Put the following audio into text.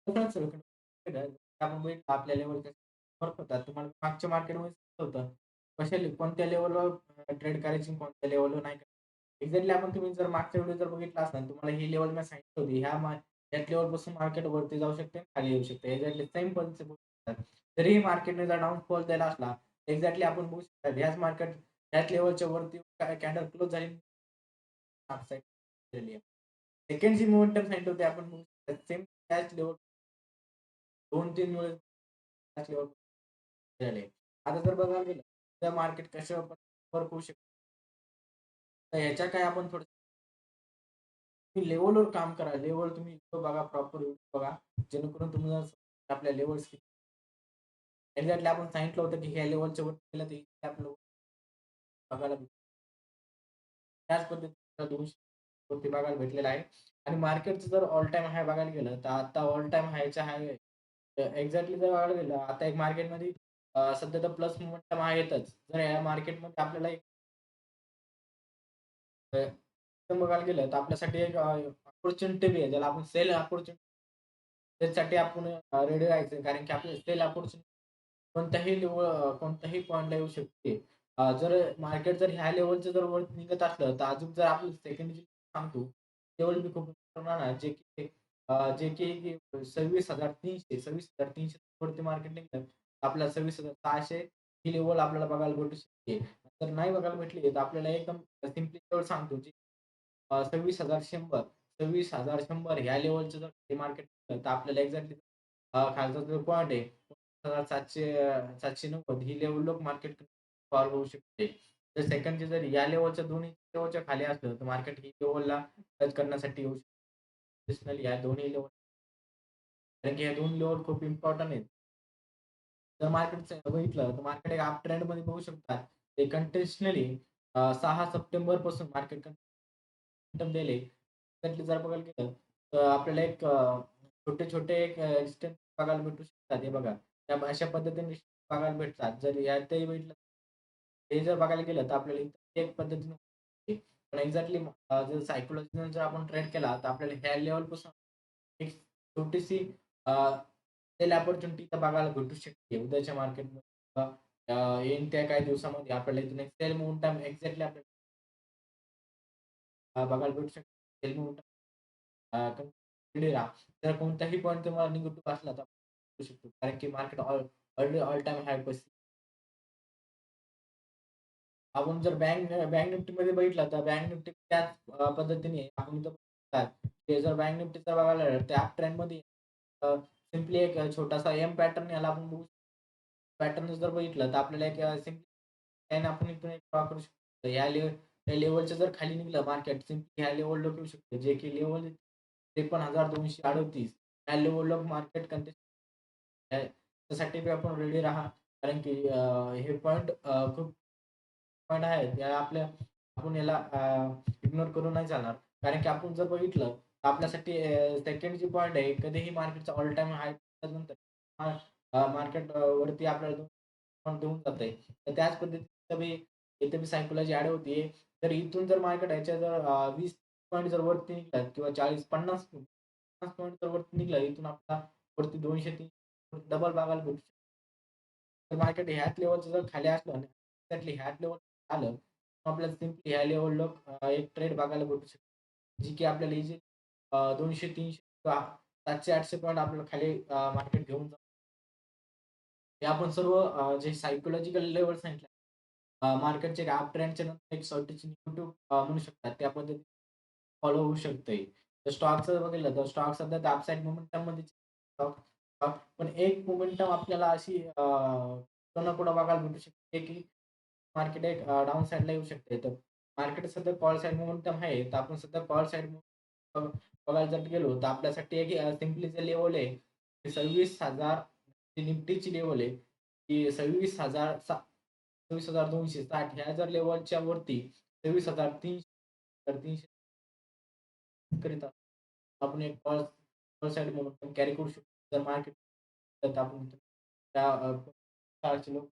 तसंच आपण बघितलं आपल्या लेव्हलच्या फरक होता. तुम्हाला मागच्या मार्केटमध्ये होतं. कोणत्या लेव्हलवर ट्रेड करायची, कोणत्या लेव्हलवर नाही करायची. एक्झॅक्टली तुम्ही जर मागच्या व्हिडिओ जर बघितला असाल, तुम्हाला ही लेव्हल मी सांगितली होती. ह्या लेव्हलपासून मार्केट वरती जाऊ शकते, खाली येऊ शकते. एक्झॅक्टली सेम कन्सेप्ट असतात. जरी मार्केटने जर डाउनफॉल द्यायला असला, एक्झॅक्टली आपण बघू शकता ह्याच लेव्हलच्या वरती कॅन्डल क्लोज झाली. सेकंडची मोमेंटम सांगितलं होते आपण बघू शकता. सेम त्याच लेव्हल 2-3 वेळेस त्याच लेव्हल झाले. आता जर बघायला गेलं तर मार्केट कशावर पण वर्क होऊ शकतं. तर ह्याच्या काय आपण थोडं तुम्ही लेव्हलवर काम करा. लेव्हल तुम्ही बघा, प्रॉपर बघा. जेणेकरून तुम्हाला आपल्या लेव्हल्स एक्झॅक्टली आपण सांगितलं होतं, की ह्या लेव्हलच्या वर गेलं तर इथे आपलं बघायला भेटेल. त्याच पद्धतीचा 200 वरती बघायला भेटलेला आहे. आणि मार्केटचं जर ऑल टाईम हाय बघायला गेलं, तर आता ऑल टाईम हायच्या हाय एक्झॅक्टली जर बघायला गेलं, आता एक मार्केटमध्ये सध्या तर प्लस मोमेंटम आहेतच. जर या मार्केटमध्ये आपल्याला एक एकदम बघायला गेलं, तर आपल्यासाठी एक अपॉर्च्युनिटी बी आहे. ज्याला आपण सेल अपॉर्च्युनिटी त्याच्यासाठी आपण रेडी राहायचं. कारण की आपल्याला सेल अपॉर्च्युनिटी कोणत्याही लेव्हल कोणत्याही पॉइंटला येऊ शकते. जर मार्केट जर ह्या लेव्हलचं जर वर निघत असलं, तर अजून जर आपण सेकंडरी सांगतो, लेव्हल बी खूप प्रमाणात जे की 26,300 26,300 वरती मार्केट निघालं, आपल्याला 26,600 ही लेव्हल आपल्याला बघायला भेटू शकते. जर नाही बघायला भेटली, तर आपल्याला एकदम सिम्पली लेव्हल सांगतो, जी 26,100 26,100 ह्या लेव्हलचं जर ते मार्केट तर आपल्याला एक्झॅक्टली खालचा जो पॉइंट आहे 700 790 ही लेव्हल लोक मार्केट सॉल्व्ह होऊ शकते. तर सेकंडचे जर या लेव्हलच्या दोन्ही लेव्हलच्या खाली असलं, तर मार्केट ही लेव्हलला टच करण्यासाठी येऊ शकते. पर्सनली या दोन्ही लेव्हल कारण की ह्या दोन लेव्हल खूप इम्पोर्टंट आहेत. जर मार्केटचं बघितलं, तर मार्केट एक अप ट्रेंडमध्ये बघू शकता. ते कंटिन्यूअसली 6 सप्टेंबरपासून मार्केट मोमेंटम दिले. त्यातले जर बघायला गेलं, तर आपल्याला एक छोटे-छोटे एक इन्स्टंट बघायला भेटू शकतात. हे बघा, त्या अशा पद्धतीने बघायला भेटतात. जर यातही भेटलं, हे जर बघायला गेलं, तर आपल्याला इथं एक पद्धतीने होते. पण एक्झॅक्टली जर सायकॉलॉजिकल जर आपण ट्रेड केला, तर आपल्याला ह्या लेव्हलपासून एक छोटीशी अ, सेल अपॉर्च्युनिटी तर बघायला भेटू शकते. उद्याच्या मार्केटमध्ये येईन त्या काही दिवसामध्ये आपल्याला इथून एक सेल मोमेंटम एक्झॅक्टली आपल्याला बघायला भेटू शकते. सेल मोमेंटम कंटिन्यू राहा. जर कोणताही पॉइंट तुम्हाला निगेटिव्ह असला, तर करू शकतो. कारण की मार्केट ऑलरेडी ऑल टाईम हाय आपण जर बँक निफ्टीमध्ये बघितलं, तर बँक निफ्टी त्याच पद्धतीने आपण इथं बघतात. ते जर बँक निफ्टीचा बघायला गेलं, तर अप ट्रेंडमध्ये सिम्पली एक छोटासा एम पॅटर्न याला आपण बघू पॅटर्न जर बघितलं, तर आपल्याला एक सिम्पली लाईन आपण इथून एक ड्रॉ करू शकतो. या लेव्हलच्या जर खाली निघालं मार्केट सिम्पली ह्या लेव्हलला घेऊ शकतो. जे की लेव्हल 53,238 ह्या लेव्हलला मार्केट त्याच्यासाठी बी आपण रेडी राहा. कारण की हे पॉइंट खूप पॉइंट आहेत. आपण याला इग्नोर करून नाही चालणार. कारण की आपण जर बघितलं, तर आपल्यासाठी सेकंड जी पॉइंट आहे, कधीही मार्केटचा ऑल टाईम हाय नंतर मार्केट वरती आपल्याला पण देऊन जातंय. तर त्याच पद्धतीने इथे बी सायकॉलॉजी ॲड होतीये. तर इथून जर मार्केट ह्याच्या जर 20 पॉइंट जर वरती निघाला किंवा 40-50 50 पॉइंट जर वरती निघाला, इथून आपला वरती 200-300 डबल बघायला भेटू शकतो. तर मार्केट ह्याच लेव्हलचं जर खाली असलं आणि एक्झॅक्टली ह्याच लेव्हल आलं, तर आपल्याला सिम्पली ह्या लेव्हलला एक ट्रेड बघायला भेटू शकते. जी की आपल्याला इझी 200-300 किंवा 700-800 पॉइंट आपल्याला खाली मार्केट घेऊन जाऊ. हे आपण सर्व जे सायकॉलॉजिकल लेव्हल सांगितले मार्केटचे अप ट्रेंडच्या नंतर एक स्वतःची निगेटिव्ह म्हणू शकतात. त्या पद्धतीने फॉलो होऊ शकते. तर स्टॉकचं बघितलं तर स्टॉक सध्या तर अपसाइड मोमेंटममध्ये स्टॉक स्टॉक पण एक मोमेंटम आपल्याला अशी कुठं ना कुठं बघायला भेटू शकते, की मार्केट एक डाउन साइडला येऊ शकते. तर मार्केट सध्या कॉल साइड मोमेंटम आहे. तर आपण सध्या कॉल साइड बघायला जर गेलो, तर आपल्यासाठी एक सिम्पली जे लेव्हल आहे, ते 26,000 ती निफ्टीची लेव्हल आहे, की 26,000 26,260 ह्या जर लेव्हलच्या वरती 23,300 तर 300 करिता आपण एक call call side momentum carry करू शकतो. जर मार्केट तर आपण त्या काळाचे लोक